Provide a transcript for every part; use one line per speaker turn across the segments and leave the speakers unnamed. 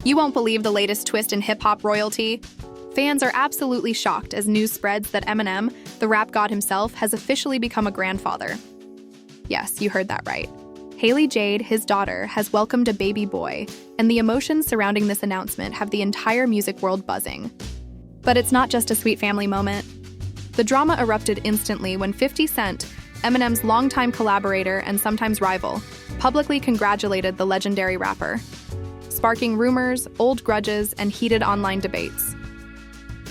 You won't believe the latest twist in hip-hop royalty. Fans are absolutely shocked as news spreads that Eminem, the rap god himself, has officially become a grandfather. Yes, you heard that right. Hailie Jade, his daughter, has welcomed a baby boy, and the emotions surrounding this announcement have the entire music world buzzing. But it's not just a sweet family moment. The drama erupted instantly when 50 Cent, Eminem's longtime collaborator and sometimes rival, publicly congratulated the legendary rapper, sparking rumors, old grudges, and heated online debates.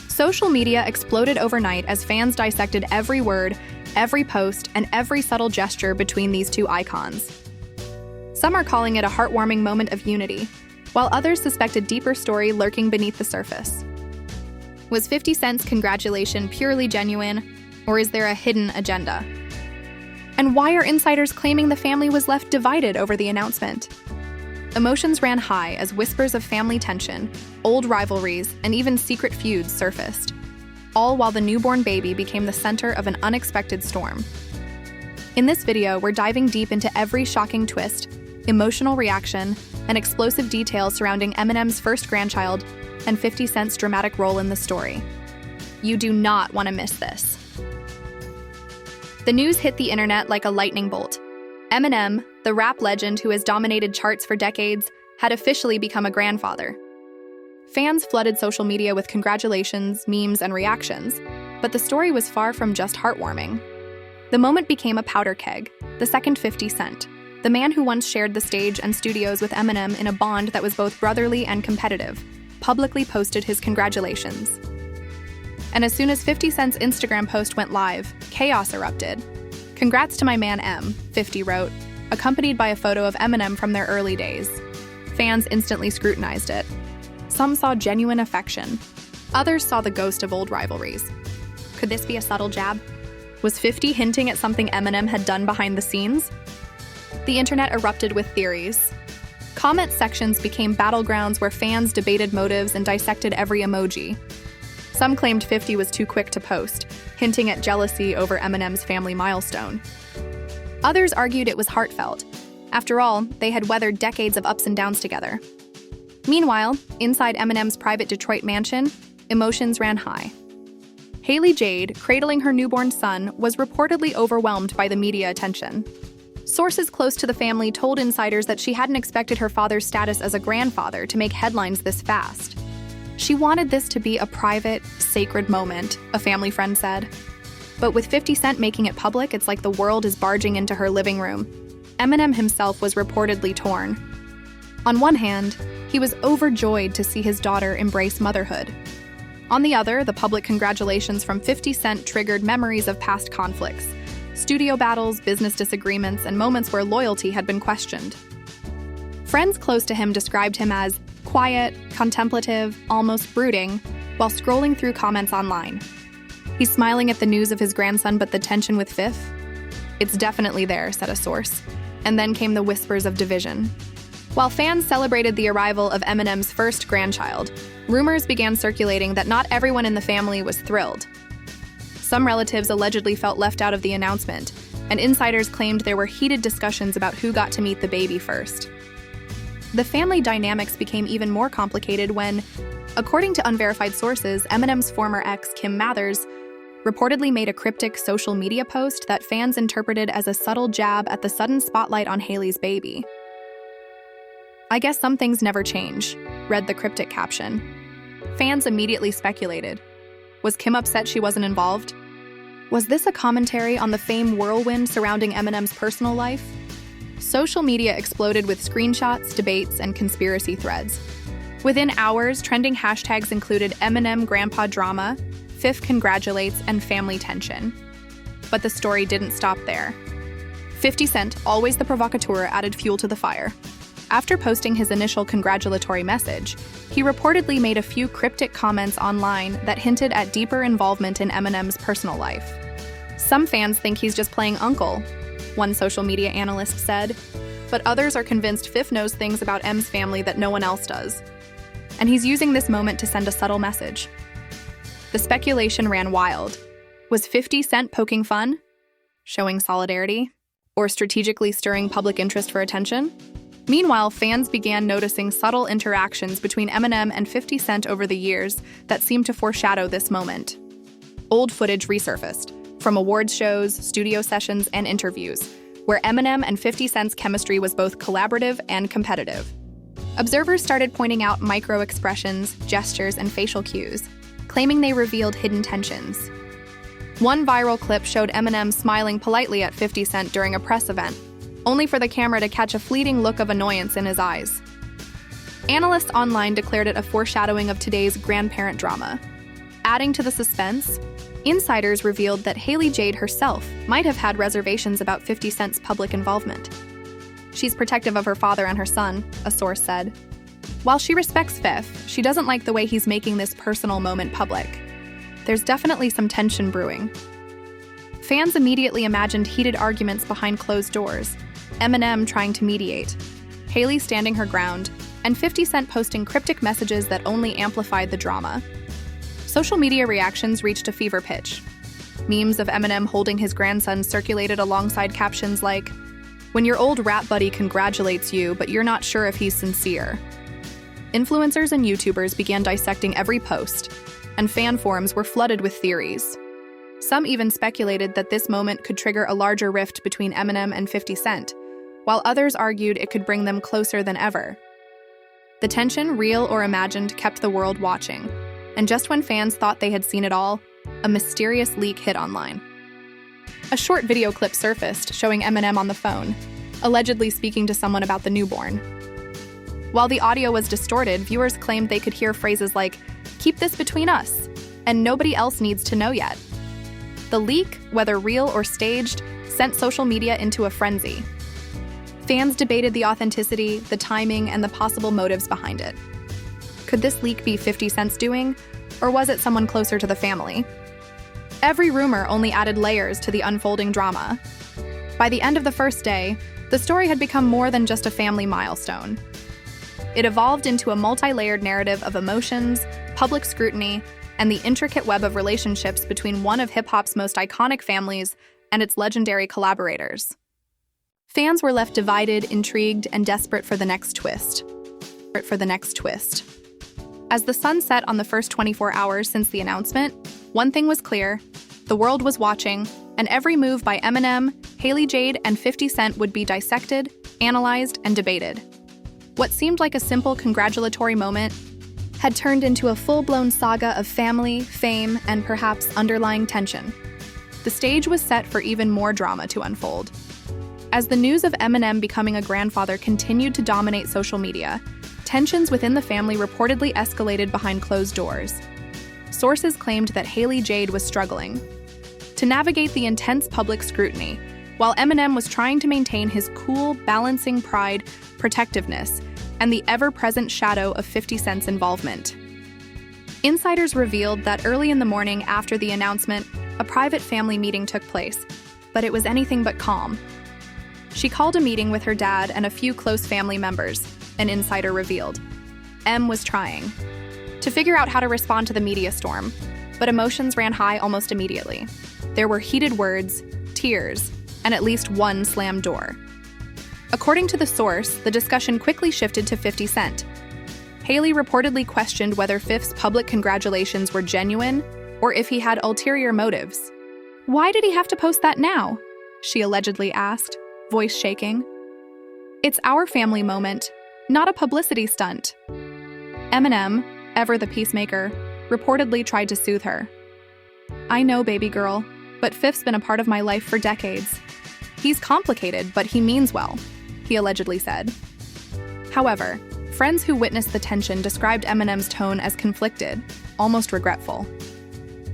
Social media exploded overnight as fans dissected every word, every post, and every subtle gesture between these two icons. Some are calling it a heartwarming moment of unity, while others suspect a deeper story lurking beneath the surface. Was 50 Cent's congratulation purely genuine, or is there a hidden agenda? And why are insiders claiming the family was left divided over the announcement? Emotions ran high as whispers of family tension, old rivalries, and even secret feuds surfaced, all while the newborn baby became the center of an unexpected storm. In this video, we're diving deep into every shocking twist, emotional reaction, and explosive details surrounding Eminem's first grandchild and 50 Cent's dramatic role in the story. You do not want to miss this. The news hit the internet like a lightning bolt. Eminem, the rap legend who has dominated charts for decades, had officially become a grandfather. Fans flooded social media with congratulations, memes, and reactions, but the story was far from just heartwarming. The moment became a powder keg, the second 50 Cent, the man who once shared the stage and studios with Eminem in a bond that was both brotherly and competitive, publicly posted his congratulations. And as soon as 50 Cent's Instagram post went live, chaos erupted. "Congrats to my man M," 50 wrote, accompanied by a photo of Eminem from their early days. Fans instantly scrutinized it. Some saw genuine affection. Others saw the ghost of old rivalries. Could this be a subtle jab? Was 50 hinting at something Eminem had done behind the scenes? The internet erupted with theories. Comment sections became battlegrounds where fans debated motives and dissected every emoji. Some claimed 50 was too quick to post, hinting at jealousy over Eminem's family milestone. Others argued it was heartfelt. After all, they had weathered decades of ups and downs together. Meanwhile, inside Eminem's private Detroit mansion, emotions ran high. Hailie Jade, cradling her newborn son, was reportedly overwhelmed by the media attention. Sources close to the family told insiders that she hadn't expected her father's status as a grandfather to make headlines this fast. She wanted this to be a private, sacred moment, a family friend said. But with 50 Cent making it public, it's like the world is barging into her living room. Eminem himself was reportedly torn. On one hand, he was overjoyed to see his daughter embrace motherhood. On the other, the public congratulations from 50 Cent triggered memories of past conflicts, studio battles, business disagreements, and moments where loyalty had been questioned. Friends close to him described him as quiet, contemplative, almost brooding, while scrolling through comments online. He's smiling at the news of his grandson, but the tension with Fifth? It's definitely there, said a source. And then came the whispers of division. While fans celebrated the arrival of Eminem's first grandchild, rumors began circulating that not everyone in the family was thrilled. Some relatives allegedly felt left out of the announcement, and insiders claimed there were heated discussions about who got to meet the baby first. The family dynamics became even more complicated when, according to unverified sources, Eminem's former ex, Kim Mathers, reportedly made a cryptic social media post that fans interpreted as a subtle jab at the sudden spotlight on Hailie's baby. "I guess some things never change," read the cryptic caption. Fans immediately speculated. Was Kim upset she wasn't involved? Was this a commentary on the fame whirlwind surrounding Eminem's personal life? Social media exploded with screenshots, debates, and conspiracy threads. Within hours, trending hashtags included Eminem Grandpa Drama, Fifth Congratulates, and Family Tension. But the story didn't stop there. 50 Cent, always the provocateur, added fuel to the fire. After posting his initial congratulatory message, he reportedly made a few cryptic comments online that hinted at deeper involvement in Eminem's personal life. Some fans think he's just playing uncle, one social media analyst said, but others are convinced Fifth knows things about M's family that no one else does. And he's using this moment to send a subtle message. The speculation ran wild. Was 50 Cent poking fun? Showing solidarity? Or strategically stirring public interest for attention? Meanwhile, fans began noticing subtle interactions between Eminem and 50 Cent over the years that seemed to foreshadow this moment. Old footage resurfaced, from awards shows, studio sessions, and interviews, where Eminem and 50 Cent's chemistry was both collaborative and competitive. Observers started pointing out micro-expressions, gestures, and facial cues, claiming they revealed hidden tensions. One viral clip showed Eminem smiling politely at 50 Cent during a press event, only for the camera to catch a fleeting look of annoyance in his eyes. Analysts online declared it a foreshadowing of today's grandparent drama. Adding to the suspense, insiders revealed that Hailie Jade herself might have had reservations about 50 Cent's public involvement. She's protective of her father and her son, a source said. While she respects Fifth, she doesn't like the way he's making this personal moment public. There's definitely some tension brewing. Fans immediately imagined heated arguments behind closed doors, Eminem trying to mediate, Hailie standing her ground, and 50 Cent posting cryptic messages that only amplified the drama. Social media reactions reached a fever pitch. Memes of Eminem holding his grandson circulated alongside captions like, "When your old rap buddy congratulates you, but you're not sure if he's sincere." Influencers and YouTubers began dissecting every post, and fan forums were flooded with theories. Some even speculated that this moment could trigger a larger rift between Eminem and 50 Cent, while others argued it could bring them closer than ever. The tension, real or imagined, kept the world watching, and just when fans thought they had seen it all, a mysterious leak hit online. A short video clip surfaced showing Eminem on the phone, allegedly speaking to someone about the newborn. While the audio was distorted, viewers claimed they could hear phrases like, "Keep this between us," and "Nobody else needs to know yet." The leak, whether real or staged, sent social media into a frenzy. Fans debated the authenticity, the timing, and the possible motives behind it. Could this leak be 50 Cent's doing, or was it someone closer to the family? Every rumor only added layers to the unfolding drama. By the end of the first day, the story had become more than just a family milestone. It evolved into a multi-layered narrative of emotions, public scrutiny, and the intricate web of relationships between one of hip-hop's most iconic families and its legendary collaborators. Fans were left divided, intrigued, and desperate for the next twist. As the sun set on the first 24 hours since the announcement, one thing was clear: the world was watching, and every move by Eminem, Hailie Jade, and 50 Cent would be dissected, analyzed, and debated. What seemed like a simple congratulatory moment had turned into a full-blown saga of family, fame, and perhaps underlying tension. The stage was set for even more drama to unfold. As the news of Eminem becoming a grandfather continued to dominate social media, tensions within the family reportedly escalated behind closed doors. Sources claimed that Hailie Jade was struggling to navigate the intense public scrutiny, while Eminem was trying to maintain his cool, balancing pride, protectiveness, and the ever-present shadow of 50 Cent's involvement. Insiders revealed that early in the morning after the announcement, a private family meeting took place, but it was anything but calm. She called a meeting with her dad and a few close family members, an insider revealed. Em was trying to figure out how to respond to the media storm, but emotions ran high almost immediately. There were heated words, tears, and at least one slammed door. According to the source, the discussion quickly shifted to 50 Cent. Hailie reportedly questioned whether Fifth's public congratulations were genuine or if he had ulterior motives. "Why did he have to post that now?" she allegedly asked, voice shaking. "It's our family moment, not a publicity stunt." Eminem, ever the peacemaker, reportedly tried to soothe her. "I know, baby girl, but Fifth's been a part of my life for decades. He's complicated, but he means well," he allegedly said. However, friends who witnessed the tension described Eminem's tone as conflicted, almost regretful.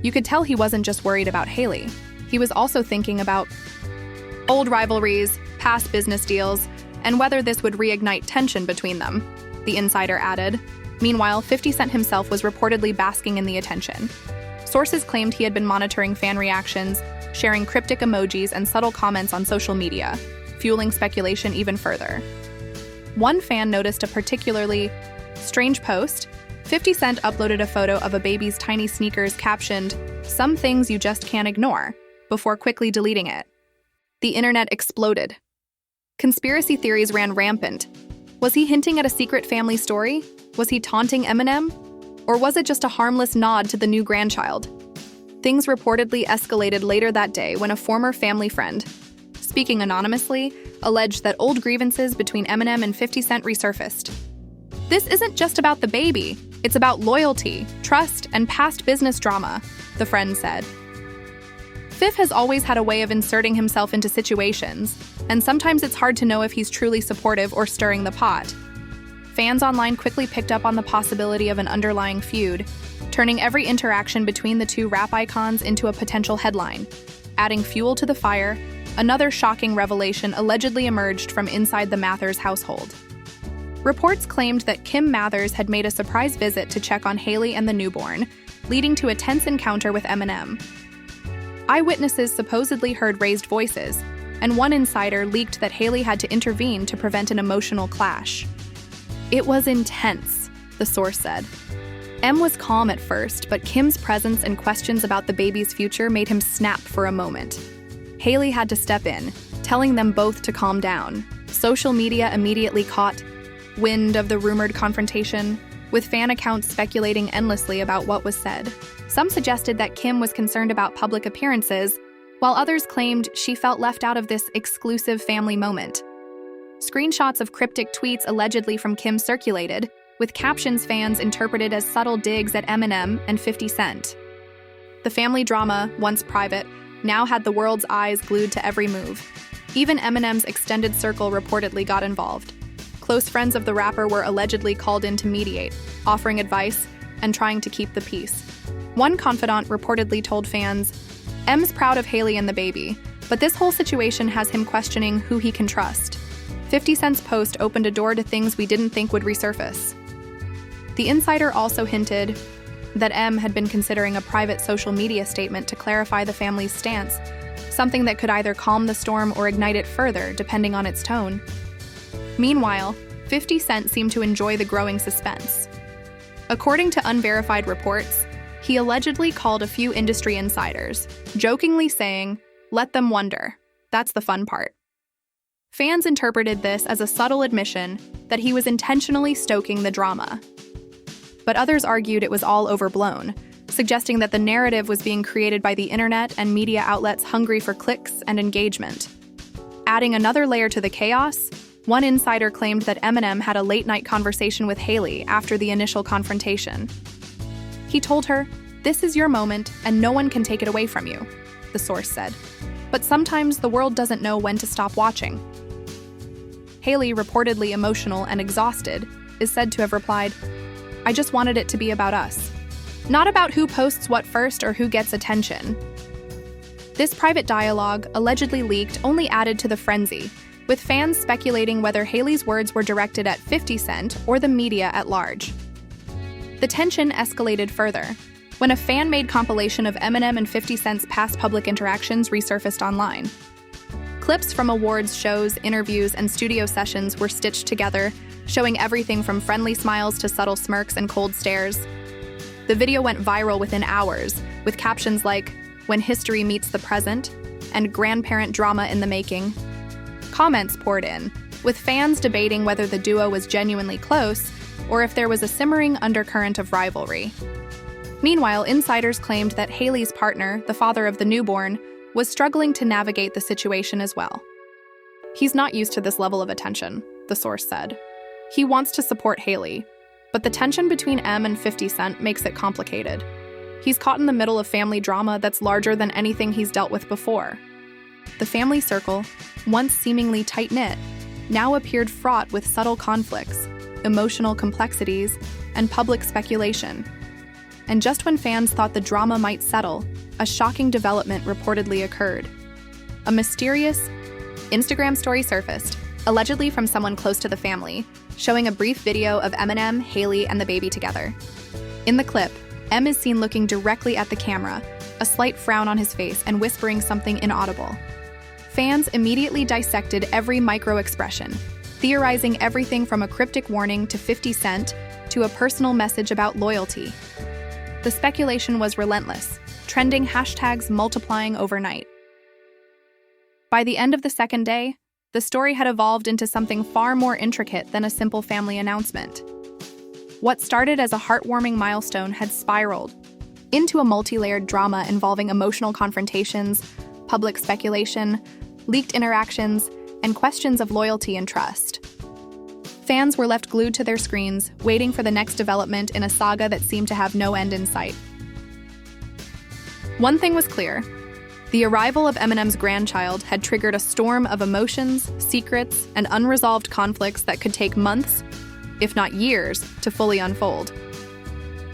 You could tell he wasn't just worried about Hailie. He was also thinking about old rivalries, past business deals, and whether this would reignite tension between them, the insider added. Meanwhile, 50 Cent himself was reportedly basking in the attention. Sources claimed he had been monitoring fan reactions, sharing cryptic emojis and subtle comments on social media, fueling speculation even further. One fan noticed a particularly strange post. 50 Cent uploaded a photo of a baby's tiny sneakers captioned, "Some things you just can't ignore," before quickly deleting it. The internet exploded. Conspiracy theories ran rampant. Was he hinting at a secret family story? Was he taunting Eminem? Or was it just a harmless nod to the new grandchild? Things reportedly escalated later that day when a former family friend, speaking anonymously, alleged that old grievances between Eminem and 50 Cent resurfaced. "This isn't just about the baby, it's about loyalty, trust, and past business drama," the friend said. Fif has always had a way of inserting himself into situations, and sometimes it's hard to know if he's truly supportive or stirring the pot. Fans online quickly picked up on the possibility of an underlying feud, turning every interaction between the two rap icons into a potential headline. Adding fuel to the fire, another shocking revelation allegedly emerged from inside the Mathers household. Reports claimed that Kim Mathers had made a surprise visit to check on Hailie and the newborn, leading to a tense encounter with Eminem. Eyewitnesses supposedly heard raised voices, and one insider leaked that Hailie had to intervene to prevent an emotional clash. "It was intense," the source said. M was calm at first, but Kim's presence and questions about the baby's future made him snap for a moment. Hailie had to step in, telling them both to calm down. Social media immediately caught wind of the rumored confrontation, with fan accounts speculating endlessly about what was said. Some suggested that Kim was concerned about public appearances, while others claimed she felt left out of this exclusive family moment. Screenshots of cryptic tweets allegedly from Kim circulated, with captions fans interpreted as subtle digs at Eminem and 50 Cent. The family drama, once private, now had the world's eyes glued to every move. Even Eminem's extended circle reportedly got involved. Close friends of the rapper were allegedly called in to mediate, offering advice and trying to keep the peace. One confidant reportedly told fans, "M's proud of Hailie and the baby, but this whole situation has him questioning who he can trust." 50 Cent's post opened a door to things we didn't think would resurface. The insider also hinted that M had been considering a private social media statement to clarify the family's stance, something that could either calm the storm or ignite it further, depending on its tone. Meanwhile, 50 Cent seemed to enjoy the growing suspense. According to unverified reports, he allegedly called a few industry insiders, jokingly saying, "Let them wonder. That's the fun part." Fans interpreted this as a subtle admission that he was intentionally stoking the drama. But others argued it was all overblown, suggesting that the narrative was being created by the internet and media outlets hungry for clicks and engagement. Adding another layer to the chaos, one insider claimed that Eminem had a late-night conversation with Hailie after the initial confrontation. He told her, "This is your moment, and no one can take it away from you," the source said. But sometimes the world doesn't know when to stop watching. Hailie, reportedly emotional and exhausted, is said to have replied, "I just wanted it to be about us. Not about who posts what first or who gets attention." This private dialogue, allegedly leaked, only added to the frenzy, with fans speculating whether Hailie's words were directed at 50 Cent or the media at large. The tension escalated further when a fan-made compilation of Eminem and 50 Cent's past public interactions resurfaced online. Clips from awards shows, interviews, and studio sessions were stitched together, showing everything from friendly smiles to subtle smirks and cold stares. The video went viral within hours, with captions like, "When history meets the present," and "Grandparent drama in the making." Comments poured in, with fans debating whether the duo was genuinely close or if there was a simmering undercurrent of rivalry. Meanwhile, insiders claimed that Hailie's partner, the father of the newborn, was struggling to navigate the situation as well. "He's not used to this level of attention," the source said. "He wants to support Hailie, but the tension between M and 50 Cent makes it complicated. He's caught in the middle of family drama that's larger than anything he's dealt with before." The family circle, once seemingly tight-knit, now appeared fraught with subtle conflicts, emotional complexities, and public speculation. And just when fans thought the drama might settle, a shocking development reportedly occurred. A mysterious Instagram story surfaced, allegedly from someone close to the family, showing a brief video of Eminem, Hailie, and the baby together. In the clip, M is seen looking directly at the camera, a slight frown on his face and whispering something inaudible. Fans immediately dissected every micro-expression, theorizing everything from a cryptic warning to 50 Cent to a personal message about loyalty. The speculation was relentless, trending hashtags multiplying overnight. By the end of the second day, The story had evolved into something far more intricate than a simple family announcement. What started as a heartwarming milestone had spiraled into a multi-layered drama involving emotional confrontations, public speculation, leaked interactions, and questions of loyalty and trust. Fans were left glued to their screens, waiting for the next development in a saga that seemed to have no end in sight. One thing was clear. The arrival of Eminem's grandchild had triggered a storm of emotions, secrets, and unresolved conflicts that could take months, if not years, to fully unfold.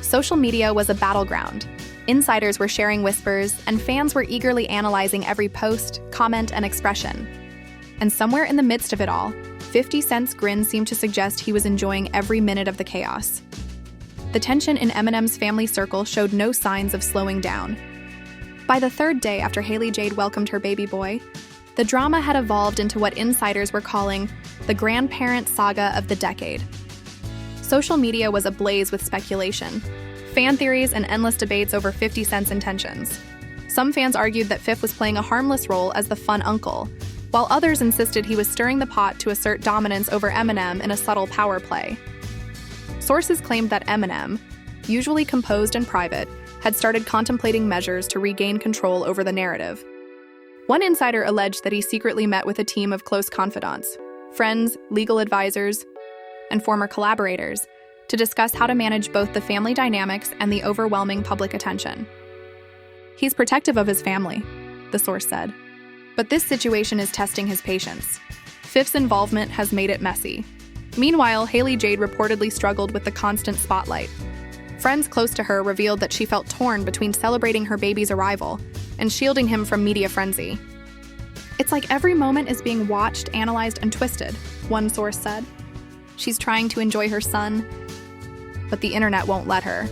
Social media was a battleground. Insiders were sharing whispers, and fans were eagerly analyzing every post, comment, and expression. And somewhere in the midst of it all, 50 Cent's grin seemed to suggest he was enjoying every minute of the chaos. The tension in Eminem's family circle showed no signs of slowing down. By the third day after Hailie Jade welcomed her baby boy, the drama had evolved into what insiders were calling the grandparent saga of the decade. Social media was ablaze with speculation, fan theories, and endless debates over 50 Cent's intentions. Some fans argued that Fifth was playing a harmless role as the fun uncle, while others insisted he was stirring the pot to assert dominance over Eminem in a subtle power play. Sources claimed that Eminem, usually composed and private, had started contemplating measures to regain control over the narrative. One insider alleged that he secretly met with a team of close confidants, friends, legal advisors, and former collaborators to discuss how to manage both the family dynamics and the overwhelming public attention. He's protective of his family, the source said. But this situation is testing his patience. Fifth's involvement has made it messy. Meanwhile, Hailie Jade reportedly struggled with the constant spotlight. Friends close to her revealed that she felt torn between celebrating her baby's arrival and shielding him from media frenzy. "It's like every moment is being watched, analyzed, and twisted," one source said. "She's trying to enjoy her son, but the internet won't let her."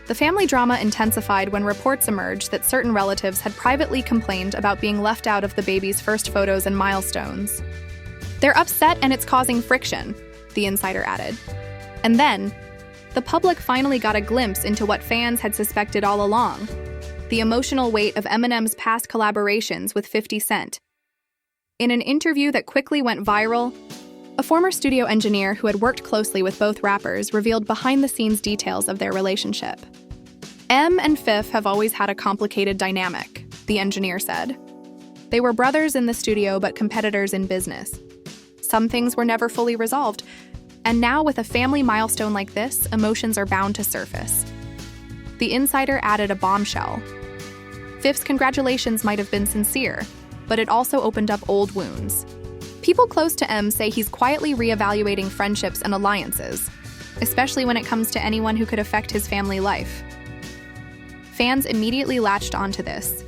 The family drama intensified when reports emerged that certain relatives had privately complained about being left out of the baby's first photos and milestones. "They're upset and it's causing friction," the insider added. And then, the public finally got a glimpse into what fans had suspected all along: the emotional weight of Eminem's past collaborations with 50 Cent. In an interview that quickly went viral, a former studio engineer who had worked closely with both rappers revealed behind-the-scenes details of their relationship. "Em and Fifth have always had a complicated dynamic," the engineer said. "They were brothers in the studio but competitors in business. Some things were never fully resolved, and now with a family milestone like this, emotions are bound to surface." The insider added a bombshell. Fifth's congratulations might have been sincere, but it also opened up old wounds. People close to M say he's quietly reevaluating friendships and alliances, especially when it comes to anyone who could affect his family life. Fans immediately latched onto this,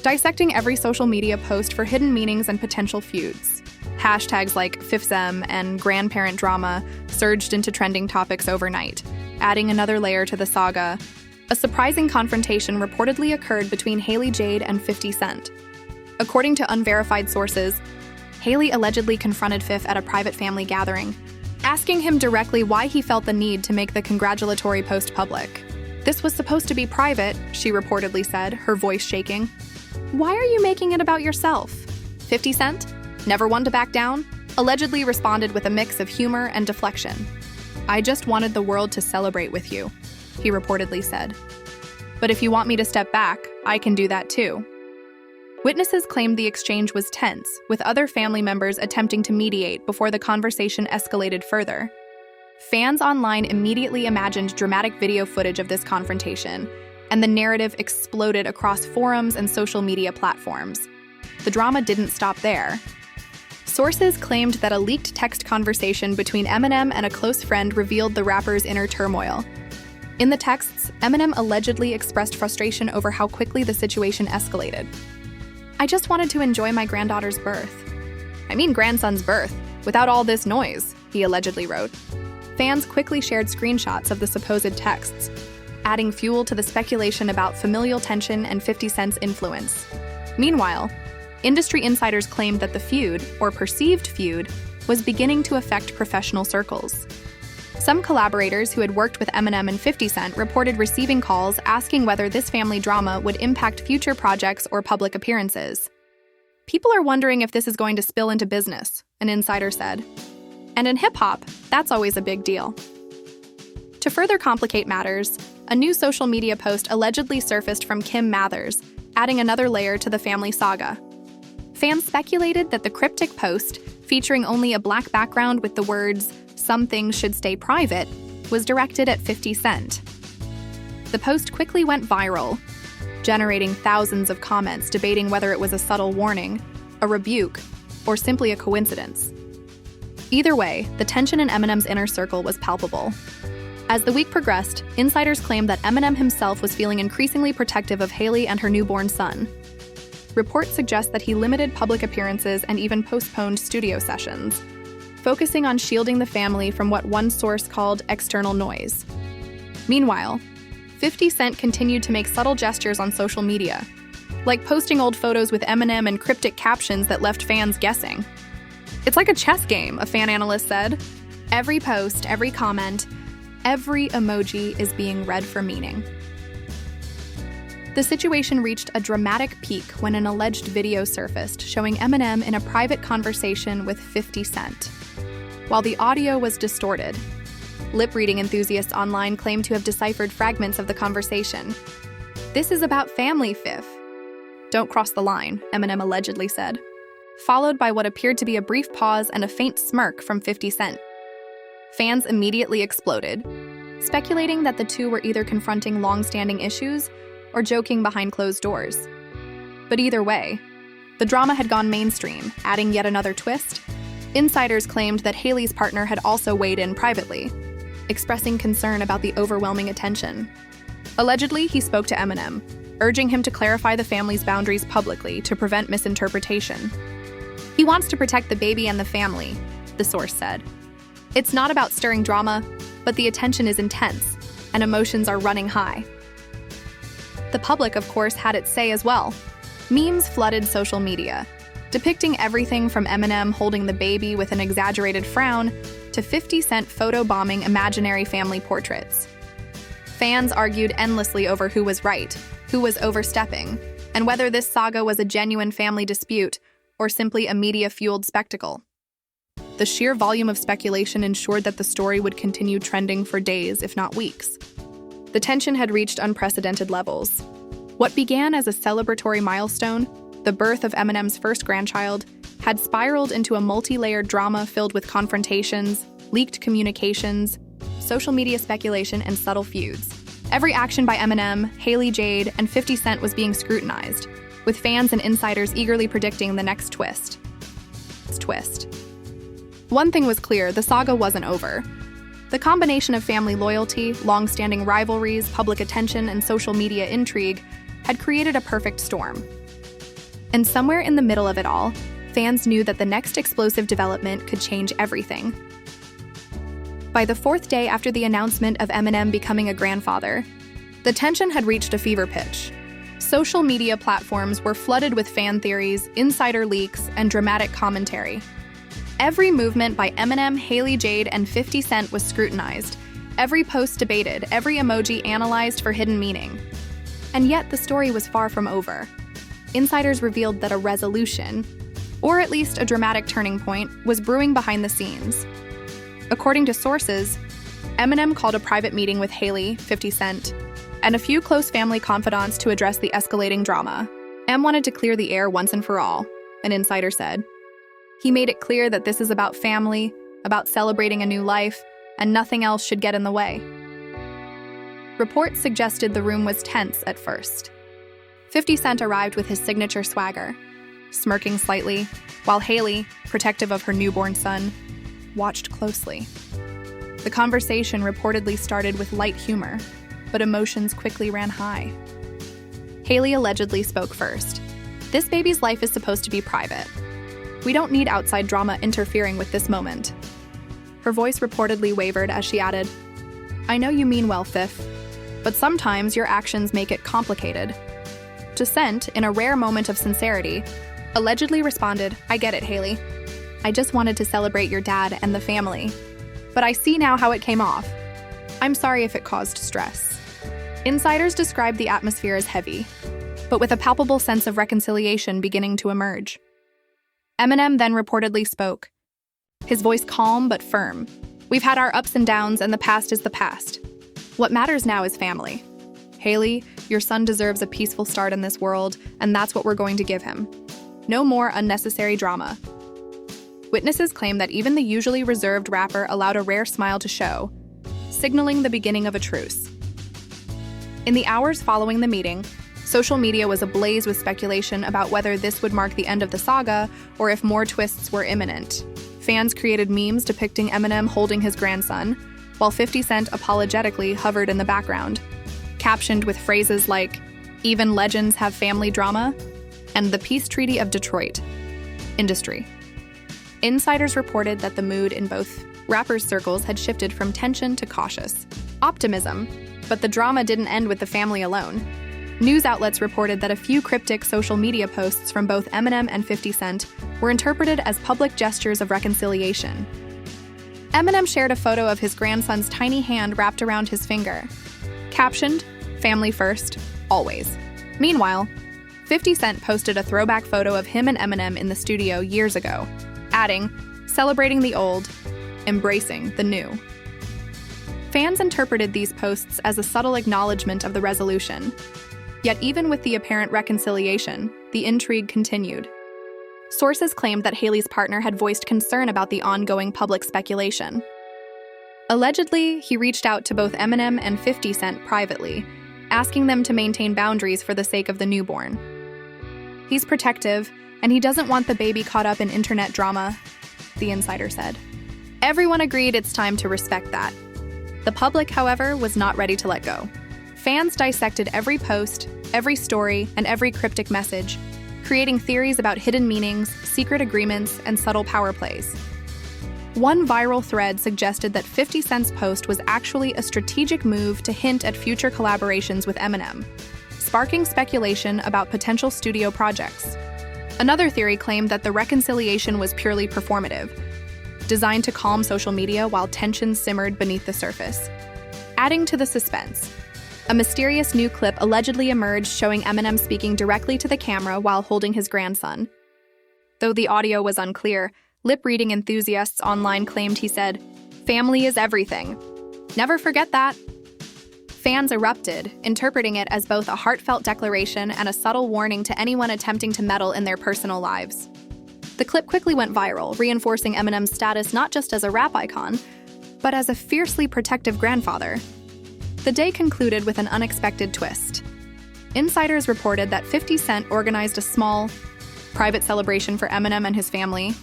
dissecting every social media post for hidden meanings and potential feuds. Hashtags like FifthM and grandparent drama surged into trending topics overnight, adding another layer to the saga. A surprising confrontation reportedly occurred between Hailie Jade and 50 Cent. According to unverified sources, Hailie allegedly confronted Fifth at a private family gathering, asking him directly why he felt the need to make the congratulatory post public. "This was supposed to be private," she reportedly said, her voice shaking. "Why are you making it about yourself?" 50 Cent, never one to back down, allegedly responded with a mix of humor and deflection. "I just wanted the world to celebrate with you," he reportedly said. "But if you want me to step back, I can do that too." Witnesses claimed the exchange was tense, with other family members attempting to mediate before the conversation escalated further. Fans online immediately imagined dramatic video footage of this confrontation, and the narrative exploded across forums and social media platforms. The drama didn't stop there. Sources claimed that a leaked text conversation between Eminem and a close friend revealed the rapper's inner turmoil. In the texts, Eminem allegedly expressed frustration over how quickly the situation escalated. "I just wanted to enjoy my granddaughter's birth. I mean grandson's birth, without all this noise," he allegedly wrote. Fans quickly shared screenshots of the supposed texts, adding fuel to the speculation about familial tension and 50 Cent's influence. Meanwhile, industry insiders claimed that the feud, or perceived feud, was beginning to affect professional circles. Some collaborators who had worked with Eminem and 50 Cent reported receiving calls asking whether this family drama would impact future projects or public appearances. People are wondering if this is going to spill into business, an insider said. And in hip-hop, that's always a big deal. To further complicate matters, a new social media post allegedly surfaced from Kim Mathers, adding another layer to the family saga. Fans speculated that the cryptic post, featuring only a black background with the words, "Some things should stay private," was directed at 50 Cent. The post quickly went viral, generating thousands of comments debating whether it was a subtle warning, a rebuke, or simply a coincidence. Either way, the tension in Eminem's inner circle was palpable. As the week progressed, insiders claimed that Eminem himself was feeling increasingly protective of Hailie and her newborn son. Reports suggest that he limited public appearances and even postponed studio sessions, focusing on shielding the family from what one source called external noise. Meanwhile, 50 Cent continued to make subtle gestures on social media, like posting old photos with Eminem and cryptic captions that left fans guessing. "It's like a chess game," a fan analyst said. "Every post, every comment, every emoji is being read for meaning." The situation reached a dramatic peak when an alleged video surfaced showing Eminem in a private conversation with 50 Cent. While the audio was distorted, lip-reading enthusiasts online claim to have deciphered fragments of the conversation. "This is about family, Fifth. Don't cross the line," Eminem allegedly said, followed by what appeared to be a brief pause and a faint smirk from 50 Cent. Fans immediately exploded, speculating that the two were either confronting long-standing issues or joking behind closed doors. But either way, the drama had gone mainstream, adding yet another twist. Insiders claimed that Hailie's partner had also weighed in privately, expressing concern about the overwhelming attention. Allegedly, he spoke to Eminem, urging him to clarify the family's boundaries publicly to prevent misinterpretation. "He wants to protect the baby and the family," the source said. "It's not about stirring drama, but the attention is intense, and emotions are running high." The public, of course, had its say as well. Memes flooded social media, depicting everything from Eminem holding the baby with an exaggerated frown to 50 Cent photobombing imaginary family portraits. Fans argued endlessly over who was right, who was overstepping, and whether this saga was a genuine family dispute or simply a media-fueled spectacle. The sheer volume of speculation ensured that the story would continue trending for days, if not weeks. The tension had reached unprecedented levels. What began as a celebratory milestone, the birth of Eminem's first grandchild, had spiraled into a multi-layered drama filled with confrontations, leaked communications, social media speculation, and subtle feuds. Every action by Eminem, Hailie Jade, and 50 Cent was being scrutinized, with fans and insiders eagerly predicting the next twist. One thing was clear, the saga wasn't over. The combination of family loyalty, long-standing rivalries, public attention, and social media intrigue had created a perfect storm. And somewhere in the middle of it all, fans knew that the next explosive development could change everything. By the fourth day after the announcement of Eminem becoming a grandfather, the tension had reached a fever pitch. Social media platforms were flooded with fan theories, insider leaks, and dramatic commentary. Every movement by Eminem, Hailie Jade, and 50 Cent was scrutinized, every post debated, every emoji analyzed for hidden meaning. And yet the story was far from over. Insiders revealed that a resolution, or at least a dramatic turning point, was brewing behind the scenes. According to sources, Eminem called a private meeting with Hailie, 50 Cent, and a few close family confidants to address the escalating drama. M wanted to clear the air once and for all, an insider said. He made it clear that this is about family, about celebrating a new life, and nothing else should get in the way. Reports suggested the room was tense at first. 50 Cent arrived with his signature swagger, smirking slightly, while Hailie, protective of her newborn son, watched closely. The conversation reportedly started with light humor, but emotions quickly ran high. Hailie allegedly spoke first. "This baby's life is supposed to be private. We don't need outside drama interfering with this moment." Her voice reportedly wavered as she added, "I know you mean well, Fifth, but sometimes your actions make it complicated." Cent, in a rare moment of sincerity, allegedly responded, "I get it, Hailie. I just wanted to celebrate your dad and the family. But I see now how it came off. I'm sorry if it caused stress." Insiders described the atmosphere as heavy, but with a palpable sense of reconciliation beginning to emerge. Eminem then reportedly spoke, his voice calm but firm. "We've had our ups and downs, and the past is the past. What matters now is family. Hailie, your son deserves a peaceful start in this world, and that's what we're going to give him. No more unnecessary drama." Witnesses claim that even the usually reserved rapper allowed a rare smile to show, signaling the beginning of a truce. In the hours following the meeting, social media was ablaze with speculation about whether this would mark the end of the saga or if more twists were imminent. Fans created memes depicting Eminem holding his grandson, while 50 Cent apologetically hovered in the background, captioned with phrases like, "Even legends have family drama," and "The Peace Treaty of Detroit." Industry. Insiders reported that the mood in both rappers' circles had shifted from tension to cautious optimism, but the drama didn't end with the family alone. News outlets reported that a few cryptic social media posts from both Eminem and 50 Cent were interpreted as public gestures of reconciliation. Eminem shared a photo of his grandson's tiny hand wrapped around his finger, captioned, "Family first, always." Meanwhile, 50 Cent posted a throwback photo of him and Eminem in the studio years ago, adding, "Celebrating the old, embracing the new." Fans interpreted these posts as a subtle acknowledgement of the resolution. Yet even with the apparent reconciliation, the intrigue continued. Sources claimed that Hailie's partner had voiced concern about the ongoing public speculation. Allegedly, he reached out to both Eminem and 50 Cent privately, asking them to maintain boundaries for the sake of the newborn. "He's protective, and he doesn't want the baby caught up in internet drama," the insider said. Everyone agreed it's time to respect that. The public, however, was not ready to let go. Fans dissected every post, every story, and every cryptic message, creating theories about hidden meanings, secret agreements, and subtle power plays. One viral thread suggested that 50 Cent's post was actually a strategic move to hint at future collaborations with Eminem, sparking speculation about potential studio projects. Another theory claimed that the reconciliation was purely performative, designed to calm social media while tensions simmered beneath the surface. Adding to the suspense, a mysterious new clip allegedly emerged showing Eminem speaking directly to the camera while holding his grandson. Though the audio was unclear, lip-reading enthusiasts online claimed he said, "Family is everything. Never forget that." Fans erupted, interpreting it as both a heartfelt declaration and a subtle warning to anyone attempting to meddle in their personal lives. The clip quickly went viral, reinforcing Eminem's status not just as a rap icon, but as a fiercely protective grandfather. The day concluded with an unexpected twist. Insiders reported that 50 Cent organized a small, private celebration for Eminem and his family,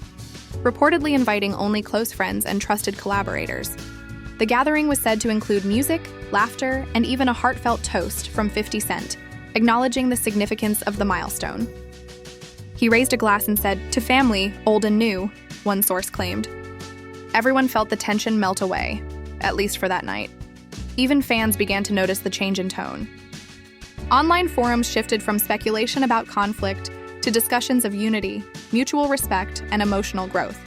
reportedly inviting only close friends and trusted collaborators. The gathering was said to include music, laughter, and even a heartfelt toast from 50 Cent, acknowledging the significance of the milestone. He raised a glass and said, "To family, old and new," one source claimed. Everyone felt the tension melt away, at least for that night. Even fans began to notice the change in tone. Online forums shifted from speculation about conflict to discussions of unity, mutual respect, and emotional growth.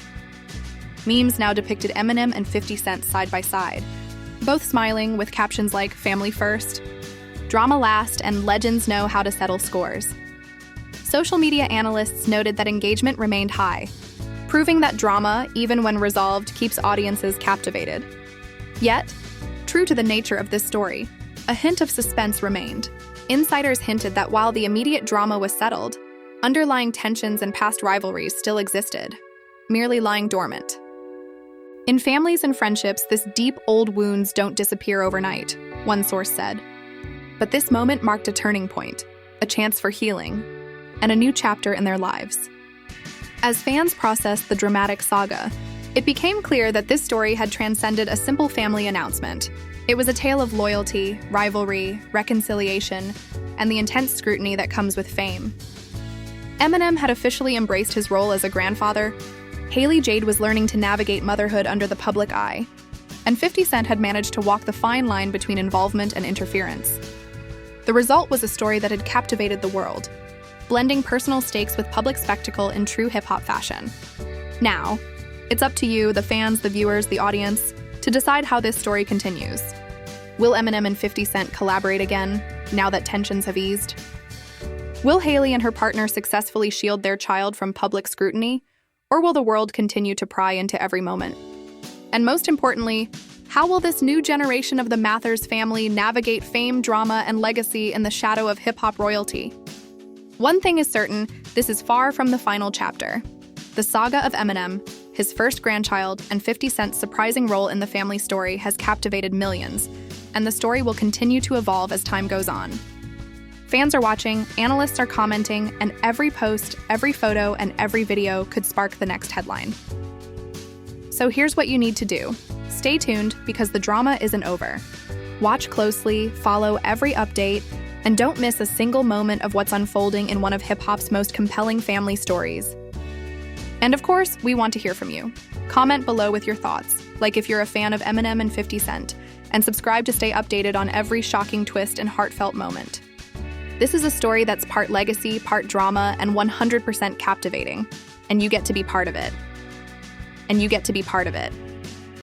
Memes now depicted Eminem and 50 Cent side by side, both smiling with captions like "Family first," "Drama last," and "Legends know how to settle scores." Social media analysts noted that engagement remained high, proving that drama, even when resolved, keeps audiences captivated. Yet, true to the nature of this story, a hint of suspense remained. Insiders hinted that while the immediate drama was settled, underlying tensions and past rivalries still existed, merely lying dormant. In families and friendships, this deep old wounds don't disappear overnight, one source said. But this moment marked a turning point, a chance for healing, and a new chapter in their lives. As fans processed the dramatic saga, it became clear that this story had transcended a simple family announcement. It was a tale of loyalty, rivalry, reconciliation, and the intense scrutiny that comes with fame. Eminem had officially embraced his role as a grandfather, Hailie Jade was learning to navigate motherhood under the public eye, and 50 Cent had managed to walk the fine line between involvement and interference. The result was a story that had captivated the world, blending personal stakes with public spectacle in true hip-hop fashion. Now, it's up to you, the fans, the viewers, the audience, to decide how this story continues. Will Eminem and 50 Cent collaborate again, now that tensions have eased? Will Hailie and her partner successfully shield their child from public scrutiny, Or will the world continue to pry into every moment? And most importantly, how will this new generation of the Mathers family navigate fame, drama, and legacy in the shadow of hip-hop royalty? One thing is certain, this is far from the final chapter. The saga of Eminem, his first grandchild, and 50 Cent's surprising role in the family story has captivated millions, and the story will continue to evolve as time goes on. Fans are watching, analysts are commenting, and every post, every photo, and every video could spark the next headline. So here's what you need to do. Stay tuned because the drama isn't over. Watch closely, follow every update, and don't miss a single moment of what's unfolding in one of hip-hop's most compelling family stories. And of course, we want to hear from you. Comment below with your thoughts, like if you're a fan of Eminem and 50 Cent, and subscribe to stay updated on every shocking twist and heartfelt moment. This is a story that's part legacy, part drama, and 100% captivating, and you get to be part of it.